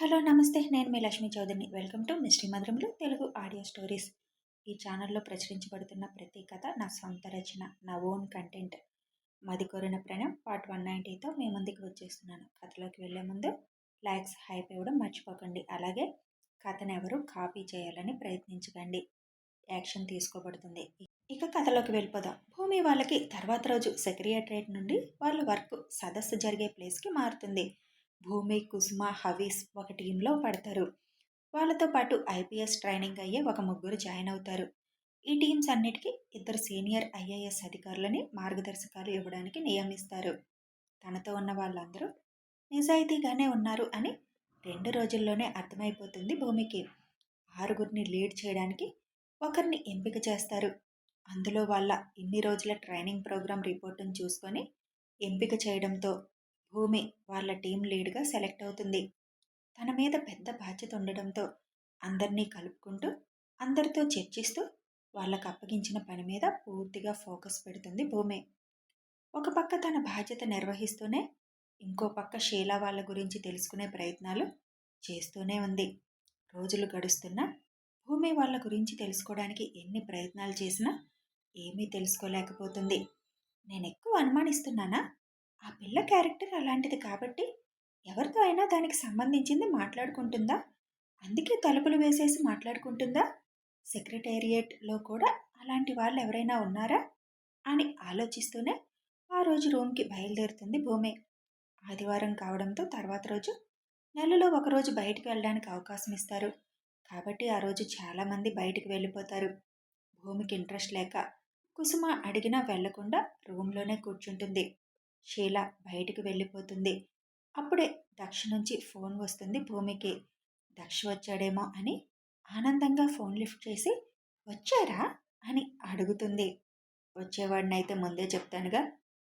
Hello నమస్తే. నేను మీ లక్ష్మీ చౌదరిని. వెల్కమ్ టు మిస్టరీ మధురంలో తెలుగు ఆడియో స్టోరీస్. ఈ ఛానల్లో ప్రచురించబడుతున్న ప్రతి కథ నా సొంత రచన, నా ఓన్ కంటెంట్. మది కోరిన ప్రణయం పార్ట్ 190తో మీ ముందుకు వచ్చేస్తున్నాను. కథలోకి వెళ్లే ముందు లైక్స్, హైప్ ఇవ్వడం మర్చిపోకండి. అలాగే కథను ఎవరు కాపీ చేయాలని ప్రయత్నించకండి, యాక్షన్ తీసుకోబడుతుంది. ఇక కథలోకి వెళ్ళిపోదాం. భూమి వాళ్ళకి తర్వాత రోజు సెక్రటరియట్ నుండి వాళ్ళ వర్క్ సదస్సు జరిగే ప్లేస్కి మారుతుంది. భూమి, కుసుమ, హవీస్ ఒక టీంలో పడతారు. వాళ్ళతో పాటు ఐపీఎస్ ట్రైనింగ్ అయ్యే ఒక ముగ్గురు జాయిన్ అవుతారు. ఈ టీమ్స్ అన్నిటికీ ఇద్దరు సీనియర్ ఐఏఎస్ అధికారులని మార్గదర్శకాలు ఇవ్వడానికి నియమిస్తారు. తనతో ఉన్న వాళ్ళందరూ నిజాయితీగానే ఉన్నారు అని 2 రోజుల్లోనే అర్థమైపోతుంది భూమికి. 6గురిని లీడ్ చేయడానికి ఒకరిని ఎంపిక చేస్తారు. అందులో వాళ్ళ ఇన్ని రోజుల ట్రైనింగ్ ప్రోగ్రాం రిపోర్టును చూసుకొని ఎంపిక చేయడంతో భూమి వాళ్ళ టీం లీడ్గా సెలెక్ట్ అవుతుంది. తన మీద పెద్ద బాధ్యత ఉండడంతో అందరినీ కలుపుకుంటూ, అందరితో చర్చిస్తూ వాళ్ళకు అప్పగించిన పని మీద పూర్తిగా ఫోకస్ పెడుతుంది భూమి. ఒక పక్క తన బాధ్యత నిర్వహిస్తూనే ఇంకో పక్క షీలా వాళ్ళ గురించి తెలుసుకునే ప్రయత్నాలు చేస్తూనే ఉంది. రోజులు గడుస్తున్నా భూమి వాళ్ళ గురించి తెలుసుకోవడానికి ఎన్ని ప్రయత్నాలు చేసినా ఏమీ తెలుసుకోలేకపోతుంది. నేను ఎక్కువ అనుమానిస్తున్నానా? ఆ పిల్ల క్యారెక్టర్ అలాంటిది కాబట్టి ఎవరితో అయినా దానికి సంబంధించింది మాట్లాడుకుంటుందా? అందుకే తలుపులు వేసేసి మాట్లాడుకుంటుందా? సెక్రటేరియట్లో కూడా అలాంటి వాళ్ళు ఎవరైనా ఉన్నారా అని ఆలోచిస్తూనే ఆ రోజు రూమ్కి బయలుదేరుతుంది భూమి. ఆదివారం కావడంతో తర్వాత రోజు నెలలో ఒకరోజు బయటికి వెళ్ళడానికి అవకాశం ఇస్తారు. కాబట్టి ఆ రోజు చాలామంది బయటికి వెళ్ళిపోతారు. భూమికి ఇంట్రెస్ట్ లేక కుసుమ అడిగినా వెళ్లకుండా రూమ్లోనే కూర్చుంటుంది. షీలా బయటికి వెళ్ళిపోతుంది. అప్పుడే దక్ష నుంచి ఫోన్ వస్తుంది భూమికి. దక్ష వచ్చాడేమో అని ఆనందంగా ఫోన్ లిఫ్ట్ చేసి వచ్చారా అని అడుగుతుంది. వచ్చేవాడినైతే ముందే చెప్తానుగా,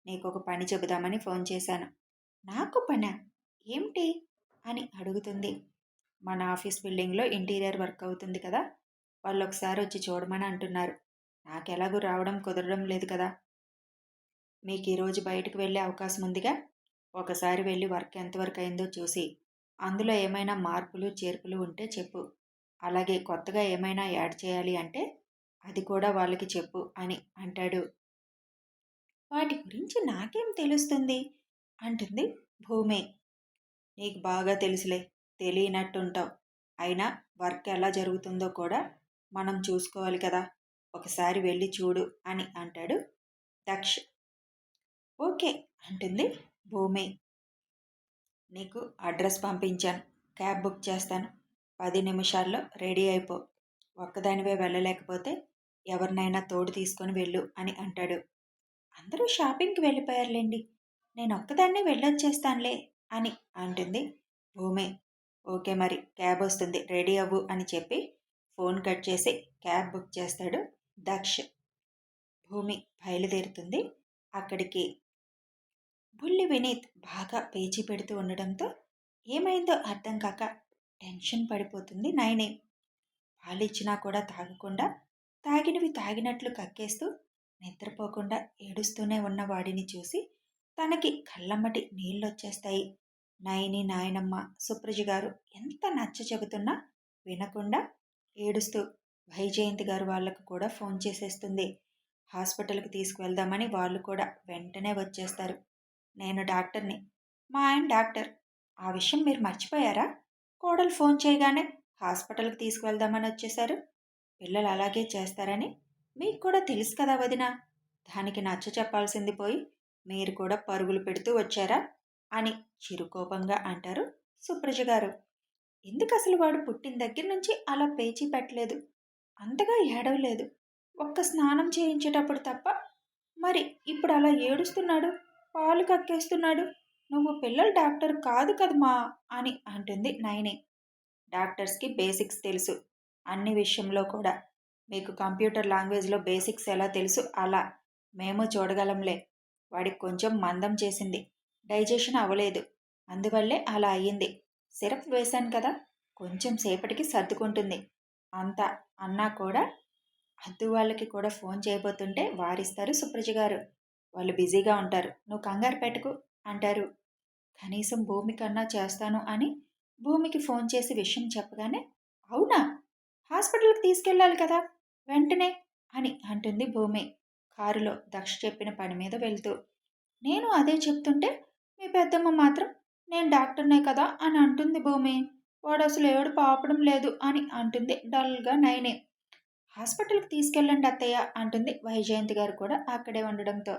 నీకు ఒక పని చెబుదామని ఫోన్ చేశాను. నాకు పనా? ఏమిటి అని అడుగుతుంది. మన ఆఫీస్ బిల్డింగ్లో ఇంటీరియర్ వర్క్ అవుతుంది కదా, వాళ్ళు ఒకసారి వచ్చి చూడమని అంటున్నారు. నాకెలాగూ రావడం కుదరడం లేదు కదా. మీకు ఈరోజు బయటకు వెళ్ళే అవకాశం ఉందిగా, ఒకసారి వెళ్ళి వర్క్ ఎంతవరకు అయిందో చూసి అందులో ఏమైనా మార్పులు చేర్పులు ఉంటే చెప్పు. అలాగే కొత్తగా ఏమైనా యాడ్ చేయాలి అంటే అది కూడా వాళ్ళకి చెప్పు అని అంటాడు. వాటి గురించి నాకేం తెలుస్తుంది అంటుంది భూమి. నీకు బాగా తెలుసులే, తెలియనట్టుంటావు. అయినా వర్క్ ఎలా జరుగుతుందో కూడా మనం చూసుకోవాలి కదా, ఒకసారి వెళ్ళి చూడు అని అంటాడు దక్ష్. ఓకే అంటుంది భూమి. నీకు అడ్రస్ పంపించాను, క్యాబ్ బుక్ చేస్తాను, 10 నిమిషాల్లో రెడీ అయిపో. ఒక్కదానివే వెళ్ళలేకపోతే ఎవరినైనా తోడు తీసుకొని వెళ్ళు అని అంటాడు. అందరూ షాపింగ్కి వెళ్ళిపోయారులేండి, నేను ఒక్కదాన్నే వెళ్ళొచ్చేస్తానులే అని అంటుంది భూమి. ఓకే మరి క్యాబ్ వస్తుంది, రెడీ అవ్వు అని చెప్పి ఫోన్ కట్ చేసి క్యాబ్ బుక్ చేస్తాడు దక్ష్. భూమి బయలుదేరుతుంది. అక్కడికి బుల్లి వినీత్ బాగా పేచీ పెడుతూ ఉండడంతో ఏమైందో అర్థం కాక టెన్షన్ పడిపోతుంది నైని. పాలిచ్చినా కూడా తాగకుండా, తాగినవి తాగినట్లు కక్కేస్తూ, నిద్రపోకుండా ఏడుస్తూనే ఉన్న వాడిని చూసి తనకి కళ్ళమ్మటి నీళ్ళొచ్చేస్తాయి. నైని నాయనమ్మ సుప్రజ గారు ఎంత నచ్చ చెబుతున్నా వినకుండా ఏడుస్తూ వైజయంతి గారు వాళ్లకు కూడా ఫోన్ చేసేస్తుంది. హాస్పిటల్కి తీసుకువెళ్దామని వాళ్ళు కూడా వెంటనే వచ్చేస్తారు. నేను డాక్టర్ని, మా ఆయన డాక్టర్, ఆ విషయం మీరు మర్చిపోయారా? కోడలు ఫోన్ చేయగానే హాస్పిటల్కి తీసుకువెళ్దామని వచ్చేశారు. పిల్లలు అలాగే చేస్తారని మీకు కూడా తెలుసు కదా వదిన. దానికి నచ్చ చెప్పాల్సింది పోయి మీరు కూడా పరుగులు పెడుతూ వచ్చారా అని చిరుకోపంగా అంటారు సుప్రజ గారు. ఎందుకు అసలు వాడు పుట్టిన దగ్గర నుంచి అలా పేచీ పెట్టలేదు, అంతగా ఏడవలేదు, ఒక్క స్నానం చేయించేటప్పుడు తప్ప. మరి ఇప్పుడు అలా ఏడుస్తున్నాడు, పాలు కక్కేస్తున్నాడు. నువ్వు పిల్లల డాక్టర్ కాదు కదమ్మా అని అంటుంది నైని. డాక్టర్స్కి బేసిక్స్ తెలుసు, అన్ని విషయంలో కూడా. మీకు కంప్యూటర్ లాంగ్వేజ్లో బేసిక్స్ ఎలా తెలుసు అలా మేము చూడగలంలే. వాడికి కొంచెం మందం చేసింది, డైజెషన్ అవ్వలేదు, అందువల్లే అలా అయ్యింది. సిరప్ వేశాను కదా, కొంచెం సేపటికి సర్దుకుంటుంది అంతా అన్నా కూడా. అద్దు వాళ్ళకి కూడా ఫోన్ చేయబోతుంటే వారిస్తారు సుప్రజ గారు. వాళ్ళు బిజీగా ఉంటారు, నువ్వు కంగారు పెట్టకు అంటారు. కనీసం భూమి కన్నా చేస్తాను అని భూమికి ఫోన్ చేసి విషయం చెప్పగానే, అవునా, హాస్పిటల్కి తీసుకెళ్ళాలి కదా వెంటనే అని అంటుంది భూమి కారులో దక్ష చెప్పిన పని మీద వెళ్తూ. నేను అదే చెప్తుంటే మీ పెద్దమ్మ మాత్రం నేను డాక్టర్నే కదా అని అంటుంది భూమి. వాడు అసలు ఏడుపు ఆపడం లేదు అని అంటుంది డల్గా నైని. హాస్పిటల్కి తీసుకెళ్ళండి అత్తయ్య అంటుంది వైజయంతి గారు కూడా అక్కడే ఉండడంతో.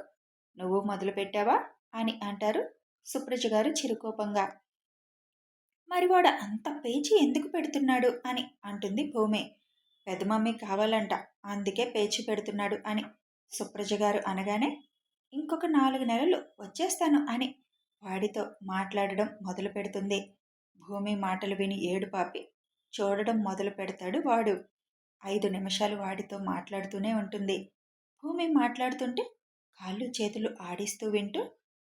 నువ్వు మొదలు పెట్టావా అని అంటారు సుప్రజ గారు చిరుకోపంగా. మరి వాడు అంత పేచీ ఎందుకు పెడుతున్నాడు అని అంటుంది భూమి. పెదమమ్మీ కావాలంట, అందుకే పేచి పెడుతున్నాడు అని సుప్రజ గారు అనగానే, ఇంకొక 4 నెలలు వచ్చేస్తాను అని వాడితో మాట్లాడడం మొదలు పెడుతుంది. భూమి మాటలు విని ఏడుపాపి చూడడం మొదలు పెడతాడు వాడు. 5 నిమిషాలు వాడితో మాట్లాడుతూనే ఉంటుంది. భూమి మాట్లాడుతుంటే కాళ్ళు చేతులు ఆడిస్తూ వింటూ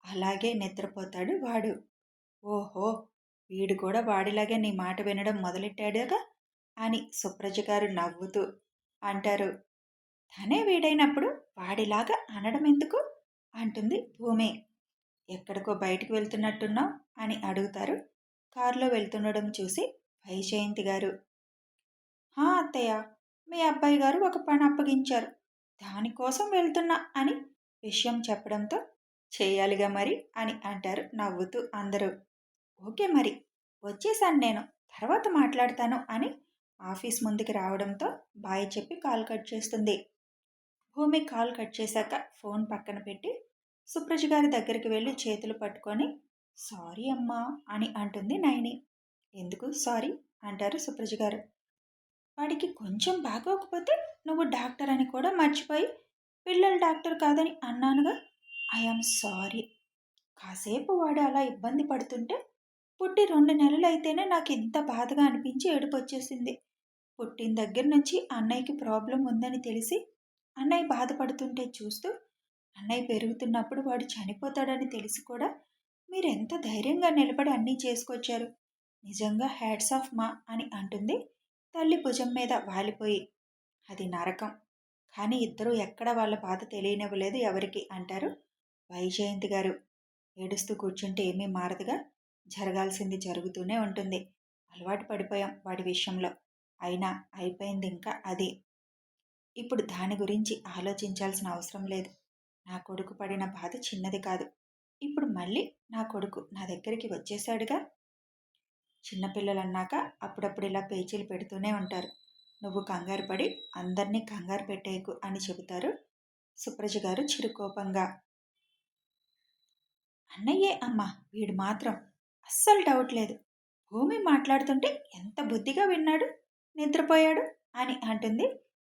అలాగే నిద్రపోతాడు వాడు. ఓహో, వీడు కూడా వాడిలాగే నీ మాట వినడం మొదలెట్టాడుగా అని సుప్రజ గారు నవ్వుతూ అంటారు. తనే వీడైనప్పుడు వాడిలాగా అనడం ఎందుకు అంటుంది భూమి. ఎక్కడికో బయటికి వెళ్తున్నట్టున్నావు అని అడుగుతారు కారులో వెళ్తుండడం చూసి వైజయంతి గారు. హా అత్తయ్య, మీ అబ్బాయి గారు ఒక పని అప్పగించారు, దానికోసం వెళ్తున్నా అని విషయం చెప్పడంతో, చేయాలిగా మరి అని అంటారు నవ్వుతూ అందరూ. ఓకే మరి, వచ్చేసాను నేను, తర్వాత మాట్లాడతాను అని ఆఫీస్ ముందుకి రావడంతో బాయ్ చెప్పి కాల్ కట్ చేస్తుంది. భూమి కాల్ కట్ చేశాక ఫోన్ పక్కన పెట్టి సుప్రజ గారి దగ్గరికి వెళ్ళి చేతులు పట్టుకొని సారీ అమ్మా అని అంటుంది నైని. ఎందుకు సారీ అంటారు సుప్రజ గారు. వాడికి కొంచెం బాగోకపోతే నువ్వు డాక్టర్ అని కూడా మర్చిపోయి పిల్లల డాక్టర్ కాదని అన్నానుగా. I am sorry. కాసేపు వాడు అలా ఇబ్బంది పడుతుంటే పుట్టి 2 నెలలు అయితేనే నాకు ఇంత బాధగా అనిపించి ఏడుపొచ్చేసింది. పుట్టిన దగ్గర నుంచి అన్నయ్యకి ప్రాబ్లం ఉందని తెలిసి అన్నయ్య బాధపడుతుంటే చూస్తూ, అన్నయ్య పెరుగుతున్నప్పుడు వాడు చనిపోతాడని తెలిసి కూడా మీరెంత ధైర్యంగా నిలబడి అన్నీ చేసుకొచ్చారు. నిజంగా హ్యాట్స్ ఆఫ్ మా అని అంటుంది తల్లి భుజం మీద వాలిపోయి. అది నరకం, కానీ ఇద్దరూ ఎక్కడ వాళ్ళ బాధ తెలియనివ్వలేదు ఎవరికి అంటారు వైజయంతి గారు. ఏడుస్తూ కూర్చుంటే ఏమీ మారదుగా, జరగాల్సింది జరుగుతూనే ఉంటుంది. అలవాటు పడిపోయాం వాడి విషయంలో, అయినా అయిపోయింది ఇంకా అది. ఇప్పుడు దాని గురించి ఆలోచించాల్సిన అవసరం లేదు. నా కొడుకు పడిన బాధ చిన్నది కాదు. ఇప్పుడు మళ్ళీ నా కొడుకు నా దగ్గరికి వచ్చేశాడుగా. చిన్నపిల్లలన్నాక అప్పుడప్పుడు ఇలా పేచీలు పెడుతూనే ఉంటారు. నువ్వు కంగారు పడి అందరినీ కంగారు పెట్టేయకు అని చెబుతారు సుప్రజ గారు చిరుకోపంగా. అన్నయ్యే అమ్మ వీడు మాత్రం, అస్సలు డౌట్ లేదు. భూమి మాట్లాడుతుంటే ఎంత బుద్ధిగా విన్నాడు, నిద్రపోయాడు అని అంటుంది.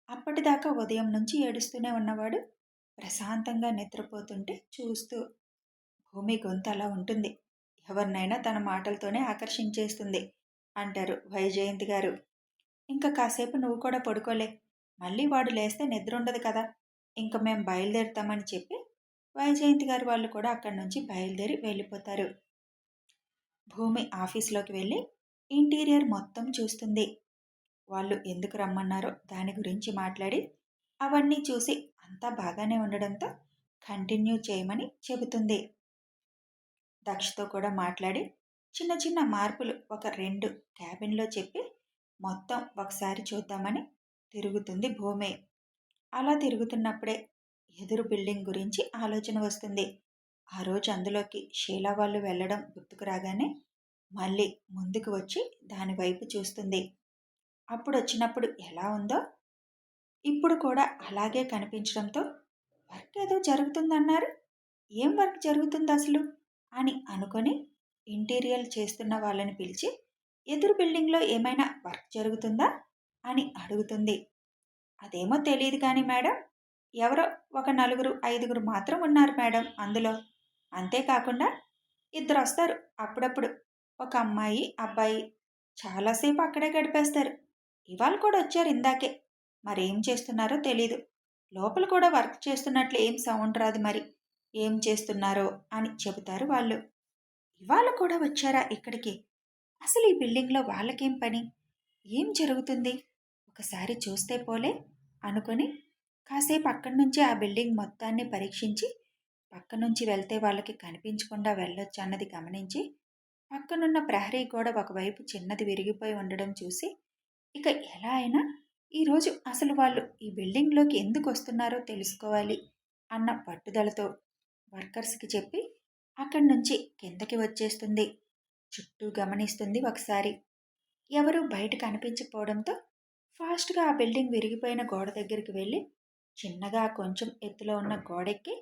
అప్పటిదాకా ఉదయం నుంచి ఏడుస్తూనే ఉన్నవాడు ప్రశాంతంగా నిద్రపోతుంటే చూస్తూ. భూమి గొంతు అలా ఉంటుంది, ఎవరినైనా తన మాటలతోనే ఆకర్షించేస్తుంది అంటారు వైజయంతి గారు. ఇంకా కాసేపు నువ్వు కూడా పడుకోలే, మళ్ళీ వాడు లేస్తే నిద్ర ఉండదు కదా, ఇంకా మేం బయలుదేరుతామని చెప్పి వైజయంతి గారు వాళ్ళు కూడా అక్కడి నుంచి బయలుదేరి వెళ్ళిపోతారు. భూమి ఆఫీస్లోకి వెళ్ళి ఇంటీరియర్ మొత్తం చూస్తుంది. వాళ్ళు ఎందుకు రమ్మన్నారో దాని గురించి మాట్లాడి అవన్నీ చూసి అంతా బాగానే ఉండడంతో కంటిన్యూ చేయమని చెబుతుంది. దక్షతో కూడా మాట్లాడి చిన్న చిన్న మార్పులు ఒక 2 క్యాబిన్లో చెప్పి మొత్తం ఒకసారి చూద్దామని తిరుగుతుంది భూమి. అలా తిరుగుతున్నప్పుడే ఎదురు బిల్డింగ్ గురించి ఆలోచన వస్తుంది. ఆ రోజు అందులోకి షీలా వాళ్ళు వెళ్ళడం గుర్తుకు రాగానే మళ్ళీ ముందుకు వచ్చి దాని వైపు చూస్తుంది. అప్పుడు వచ్చినప్పుడు ఎలా ఉందో ఇప్పుడు కూడా అలాగే కనిపించడంతో, వర్క్ ఏదో జరుగుతుందన్నారు, ఏం వర్క్ జరుగుతుంది అసలు అని అనుకొని ఇంటీరియర్ చేస్తున్న వాళ్ళని పిలిచి ఎదురు బిల్డింగ్లో ఏమైనా వర్క్ జరుగుతుందా అని అడుగుతుంది. అదేమో తెలియదు కానీ మేడం, ఎవరో ఒక 4, 5 మాత్రం ఉన్నారు మేడం అందులో. అంతేకాకుండా 2 వస్తారు అప్పుడప్పుడు, ఒక అమ్మాయి అబ్బాయి, చాలాసేపు అక్కడే గడిపేస్తారు. ఇవాళ కూడా వచ్చారు ఇందాకే, మరేం చేస్తున్నారో తెలీదు. లోపల కూడా వర్క్ చేస్తున్నట్లు ఏం సౌండ్ రాదు, మరి ఏం చేస్తున్నారో అని చెబుతారు వాళ్ళు. ఇవాళ కూడా వచ్చారా ఇక్కడికి? అసలు ఈ బిల్డింగ్లో వాళ్ళకేం పని, ఏం జరుగుతుంది, ఒకసారి చూస్తే పోలే అనుకొని కాసేపు అక్కడి నుంచి ఆ బిల్డింగ్ మొత్తాన్ని పరీక్షించి పక్క నుంచి వెళ్తే వాళ్ళకి కనిపించకుండా వెళ్ళొచ్చు అన్నది గమనించి పక్కనున్న ప్రహరీ గోడ ఒకవైపు చిన్నది విరిగిపోయి ఉండడం చూసి ఇక ఎలా అయినా ఈరోజు అసలు వాళ్ళు ఈ బిల్డింగ్లోకి ఎందుకు వస్తున్నారో తెలుసుకోవాలి అన్న పట్టుదలతో వర్కర్స్కి చెప్పి అక్కడి నుంచి కిందకి వచ్చేస్తుంది. చుట్టూ గమనిస్తుంది ఒకసారి. ఎవరూ బయట కనిపించకపోవడంతో ఫాస్ట్గా ఆ బిల్డింగ్ విరిగిపోయిన గోడ దగ్గరికి వెళ్ళి చిన్నగా కొంచెం ఎత్తులో ఉన్న గోడెక్కి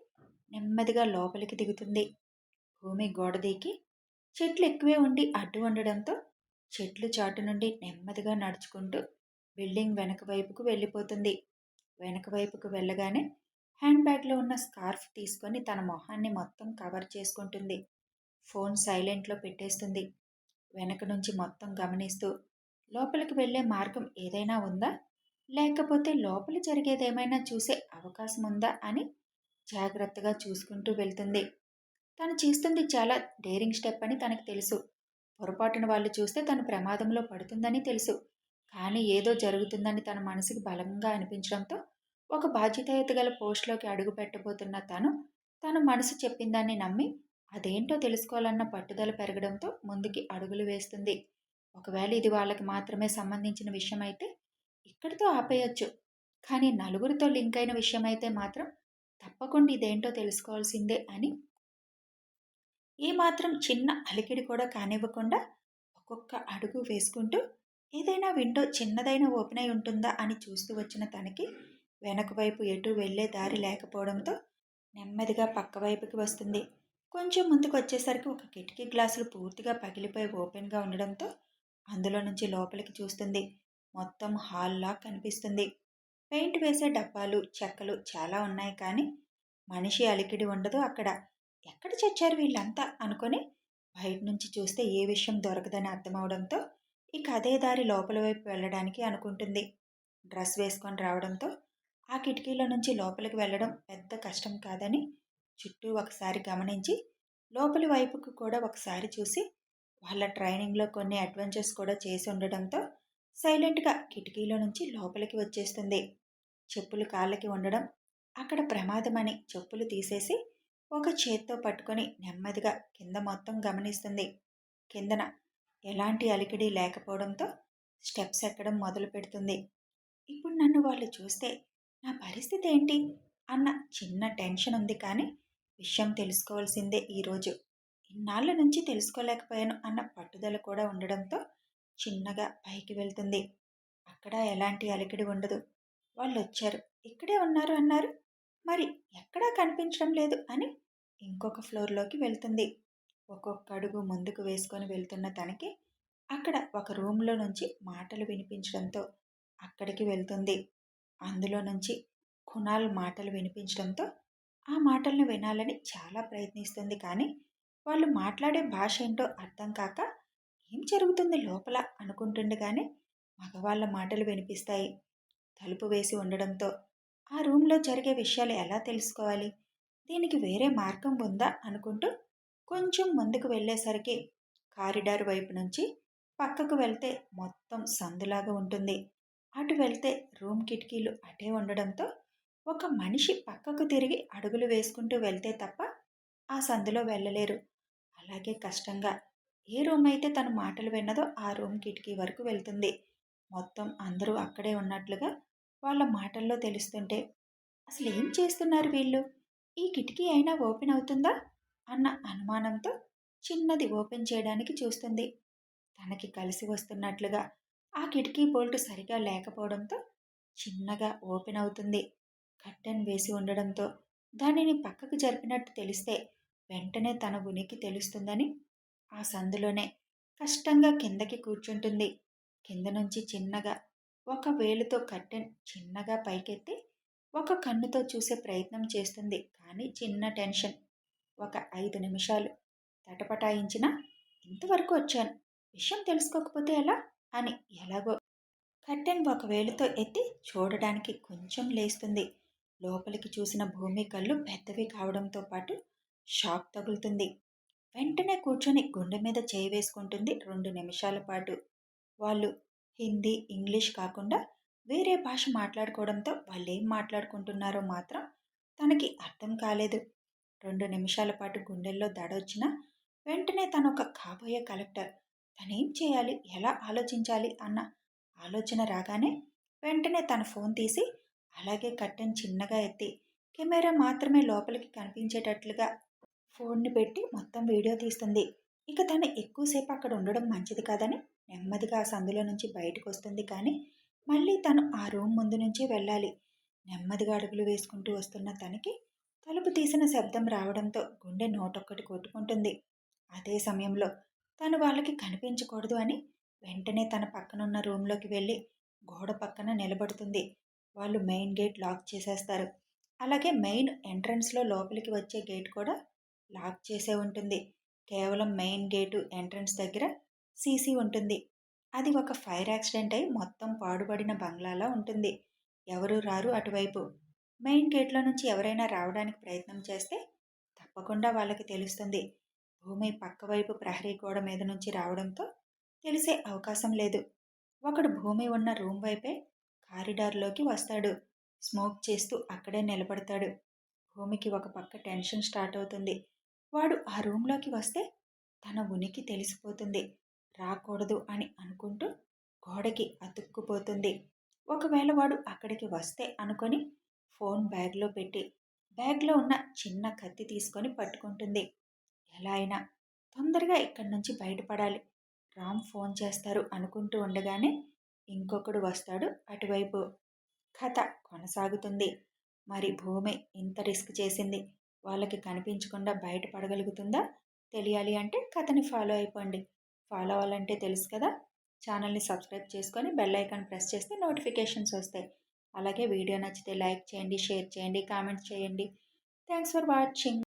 నెమ్మదిగా లోపలికి దిగుతుంది. భూమి గోడ దిగి చెట్లు ఎక్కువే ఉండి అడ్డు ఉండడంతో చెట్లు చాటు నుండి నెమ్మదిగా నడుచుకుంటూ బిల్డింగ్ వెనక వైపుకు వెళ్ళిపోతుంది. వెనక వైపుకు వెళ్ళగానే హ్యాండ్ బ్యాగ్లో ఉన్న స్కార్ఫ్ తీసుకొని తన మొహాన్ని మొత్తం కవర్ చేసుకుంటుంది. ఫోన్ సైలెంట్లో పెట్టేస్తుంది. వెనక నుంచి మొత్తం గమనిస్తూ లోపలికి వెళ్ళే మార్గం ఏదైనా ఉందా, లేకపోతే లోపల జరిగేదేమైనా చూసే అవకాశం ఉందా అని జాగ్రత్తగా చూసుకుంటూ వెళ్తుంది. తను చేస్తుంది చాలా డేరింగ్ స్టెప్ అని తనకు తెలుసు. పొరపాటున వాళ్ళు చూస్తే తను ప్రమాదంలో పడుతుందని తెలుసు. కానీ ఏదో జరుగుతుందని తన మనసుకి బలంగా అనిపించడంతో ఒక బాధ్యతాయుత గల పోస్ట్లోకి అడుగు పెట్టబోతున్న తను మనసు చెప్పిందాన్ని నమ్మి అదేంటో తెలుసుకోవాలన్న పట్టుదల పెరగడంతో ముందుకి అడుగులు వేస్తుంది. ఒకవేళ ఇది వాళ్ళకి మాత్రమే సంబంధించిన విషయం అయితే ఇక్కడితో ఆపేయొచ్చు. కానీ నలుగురితో లింక్ అయిన విషయం అయితే మాత్రం తప్పకుండా ఇదేంటో తెలుసుకోవాల్సిందే అని ఏమాత్రం చిన్న అలికిడి కూడా కానివ్వకుండా ఒక్కొక్క అడుగు వేసుకుంటూ ఏదైనా విండో చిన్నదైన ఓపెన్ అయి ఉంటుందా అని చూస్తూ వచ్చిన తనకి వెనక వైపు ఎటు వెళ్లే దారి లేకపోవడంతో నెమ్మదిగా పక్క వైపుకి వస్తుంది. కొంచెం ముందుకు వచ్చేసరికి ఒక కిటికీ గ్లాసులు పూర్తిగా పగిలిపోయి ఓపెన్గా ఉండడంతో అందులో నుంచి లోపలికి చూస్తుంది. మొత్తం హాల్లా కనిపిస్తుంది. పెయింట్ వేసే డబ్బాలు చెక్కలు చాలా ఉన్నాయి కానీ మనిషి అలికిడి ఉండదు అక్కడ. ఎక్కడ చచ్చారు వీళ్ళంతా అనుకొని బయట నుంచి చూస్తే ఏ విషయం దొరకదని అర్థమవడంతో ఇక అదే దారి లోపల వైపు వెళ్ళడానికి అనుకుంటుంది. డ్రెస్ వేసుకొని రావడంతో ఆ కిటికీలో నుంచి లోపలికి వెళ్ళడం పెద్ద కష్టం కాదని చుట్టూ ఒకసారి గమనించి లోపలి వైపుకు కూడా ఒకసారి చూసి వాళ్ళ ట్రైనింగ్లో కొన్ని అడ్వెంచర్స్ కూడా చేసి ఉండడంతో సైలెంట్గా కిటికీలో నుంచి లోపలికి వచ్చేస్తుంది. చెప్పులు కాళ్ళకి ఉండడం అక్కడ ప్రమాదమని చెప్పులు తీసేసి ఒక చేత్తో పట్టుకొని నెమ్మదిగా కింద మొత్తం గమనిస్తుంది. కిందన ఎలాంటి అలికిడి లేకపోవడంతో స్టెప్స్ ఎక్కడం మొదలు పెడుతుంది. ఇప్పుడు నన్ను వాళ్ళు చూస్తే నా పరిస్థితి ఏంటి అన్న చిన్న టెన్షన్ ఉంది కానీ విషయం తెలుసుకోవాల్సిందే ఈరోజు. ఇన్నాళ్ళ నుంచి తెలుసుకోలేకపోయాను అన్న పట్టుదల కూడా ఉండడంతో చిన్నగా పైకి వెళ్తుంది. అక్కడ ఎలాంటి అలికిడి ఉండదు. వాళ్ళు వచ్చారు, ఇక్కడే ఉన్నారు అన్నారు, మరి ఎక్కడా కనిపించడం లేదు అని ఇంకొక ఫ్లోర్లోకి వెళ్తుంది. ఒక్కొక్క అడుగు ముందుకు వేసుకొని వెళ్తున్న తనకి అక్కడ ఒక రూమ్లో నుంచి మాటలు వినిపించడంతో అక్కడికి వెళ్తుంది. అందులో నుంచి కునాల్ మాటలు వినిపించడంతో ఆ మాటలను వినాలని చాలా ప్రయత్నిస్తుంది కానీ వాళ్ళు మాట్లాడే భాష ఏంటో అర్థం కాక ఏం జరుగుతుంది లోపల అనుకుంటుండగానే మగవాళ్ళ మాటలు వినిపిస్తాయి. తలుపు వేసి ఉండడంతో ఆ రూమ్లో జరిగే విషయాలు ఎలా తెలుసుకోవాలి, దీనికి వేరే మార్గం ఉందా అనుకుంటూ కొంచెం ముందుకు వెళ్ళేసరికి కారిడార్ వైపు నుంచి పక్కకు వెళ్తే మొత్తం సందులాగా ఉంటుంది. అటు వెళ్తే రూమ్ కిటికీలు అటే ఉండడంతో ఒక మనిషి పక్కకు తిరిగి అడుగులు వేసుకుంటూ వెళ్తే తప్ప ఆ సందులో వెళ్ళలేరు. అలాగే కష్టంగా ఏ రూమ్ అయితే తన మాటలు విన్నదో ఆ రూమ్ కిటికీ వరకు వెళ్తుంది. మొత్తం అందరూ అక్కడే ఉన్నట్లుగా వాళ్ళ మాటల్లో తెలుస్తుంటే అసలు ఏం చేస్తున్నారు వీళ్ళు, ఈ కిటికీ అయినా ఓపెన్ అవుతుందా అన్న అనుమానంతో చిన్నది ఓపెన్ చేయడానికి చూస్తుంది. తనకి కలిసి వస్తున్నట్లుగా ఆ కిటికీ బోల్ట్ సరిగా లేకపోవడంతో చిన్నగా ఓపెన్ అవుతుంది. కర్టెన్ వేసి ఉండడంతో దానిని పక్కకు జరిపినట్టు తెలిస్తే వెంటనే తన ఉనికి తెలుస్తుందని ఆ సందులోనే కష్టంగా కిందకి కూర్చుంటుంది. కింద నుంచి చిన్నగా ఒక వేలుతో కర్టెన్ చిన్నగా పైకెత్తి ఒక కన్నుతో చూసే ప్రయత్నం చేస్తుంది. కానీ చిన్న టెన్షన్. ఒక 5 నిమిషాలు తటపటాయించినా ఇంతవరకు వచ్చాను, విషయం తెలుసుకోకపోతే ఎలా అని ఎలాగో కర్టెన్ ఒక వేలుతో ఎత్తి చూడడానికి కొంచెం లేస్తుంది. లోపలికి చూసిన భూమి కళ్ళు పెద్దవి కావడంతో పాటు షాక్ తగులుతుంది. వెంటనే కూర్చొని గుండె మీద చేయి వేసుకుంటుంది 2 నిమిషాల పాటు. వాళ్ళు హిందీ ఇంగ్లీష్ కాకుండా వేరే భాష మాట్లాడుకోవడంతో వాళ్ళేం మాట్లాడుకుంటున్నారో మాత్రం తనకి అర్థం కాలేదు. 2 నిమిషాల పాటు గుండెల్లో దడొచ్చినా వెంటనే తను ఒక కాబోయే కలెక్టర్. తనేం చేయాలి, ఎలా ఆలోచించాలి అన్న ఆలోచన రాగానే వెంటనే తన ఫోన్ తీసి అలాగే కట్టెన్ చిన్నగా ఎత్తి కెమెరా మాత్రమే లోపలికి కనిపించేటట్లుగా ఫోన్ని పెట్టి మొత్తం వీడియో తీస్తుంది. ఇక తను ఎక్కువసేపు అక్కడ ఉండడం మంచిది కాదని నెమ్మదిగా ఆ సందులో నుంచి బయటకు వస్తుంది. కానీ మళ్ళీ తను ఆ రూమ్ ముందు నుంచే వెళ్ళాలి. నెమ్మదిగా అడుగులు వేసుకుంటూ వస్తున్న తనకి తలుపు తీసిన శబ్దం రావడంతో గుండె నోటొక్కటి కొట్టుకుంటుంది. అదే సమయంలో తను వాళ్ళకి కనిపించకూడదు అని వెంటనే తన పక్కనున్న రూమ్లోకి వెళ్ళి గోడ పక్కన నిలబడుతుంది. వాళ్ళు మెయిన్ గేట్ లాక్ చేసేస్తారు. అలాగే మెయిన్ ఎంట్రన్స్లో లోపలికి వచ్చే గేట్ కూడా లాక్ చేసే ఉంటుంది. కేవలం మెయిన్ గేటు ఎంట్రన్స్ దగ్గర సీసీ ఉంటుంది. అది ఒక ఫైర్ యాక్సిడెంట్ అయి మొత్తం పాడుపడిన బంగ్లాలా ఉంటుంది. ఎవరూ రారు అటువైపు. మెయిన్ గేట్లో నుంచి ఎవరైనా రావడానికి ప్రయత్నం చేస్తే తప్పకుండా వాళ్ళకి తెలుస్తుంది. భూమి పక్కవైపు ప్రహరీ గోడ మీద నుంచి రావడంతో తెలిసే అవకాశం లేదు. ఒకడు భూమి ఉన్న రూమ్ వైపే కారిడార్లోకి వస్తాడు. స్మోక్ చేస్తూ అక్కడే నిలబడతాడు. భూమికి ఒక పక్క టెన్షన్ స్టార్ట్ అవుతుంది. వాడు ఆ రూమ్లోకి వస్తే తన ఉనికి తెలిసిపోతుంది. రాకూడదు అని అనుకుంటూ గోడకి అతుక్కుపోతుంది. ఒకవేళ వాడు అక్కడికి వస్తే అనుకొని ఫోన్ బ్యాగ్లో పెట్టి బ్యాగ్లో ఉన్న చిన్న కత్తి తీసుకొని పట్టుకుంటుంది. ఎలా అయినా తొందరగా ఇక్కడి నుంచి బయటపడాలి, రామ్ ఫోన్ చేస్తారు అనుకుంటూ ఉండగానే ఇంకొకడు వస్తాడు అటువైపు. కథ కొనసాగుతుంది. మరి భూమి ఇంత రిస్క్ చేసింది, వాళ్ళకి కనిపించకుండా బయటపడగలుగుతుందా? తెలియాలి అంటే కథని ఫాలో అయిపోండి. ఫాలో అవ్వాలంటే తెలుసు కదా, ఛానల్ని సబ్స్క్రైబ్ చేసుకొని బెల్ ఐకాన్ ప్రెస్ చేస్తే నోటిఫికేషన్స్ వస్తాయి. అలాగే వీడియో నచ్చితే లైక్ చేయండి, షేర్ చేయండి, కామెంట్స్ చేయండి. Thanks for watching.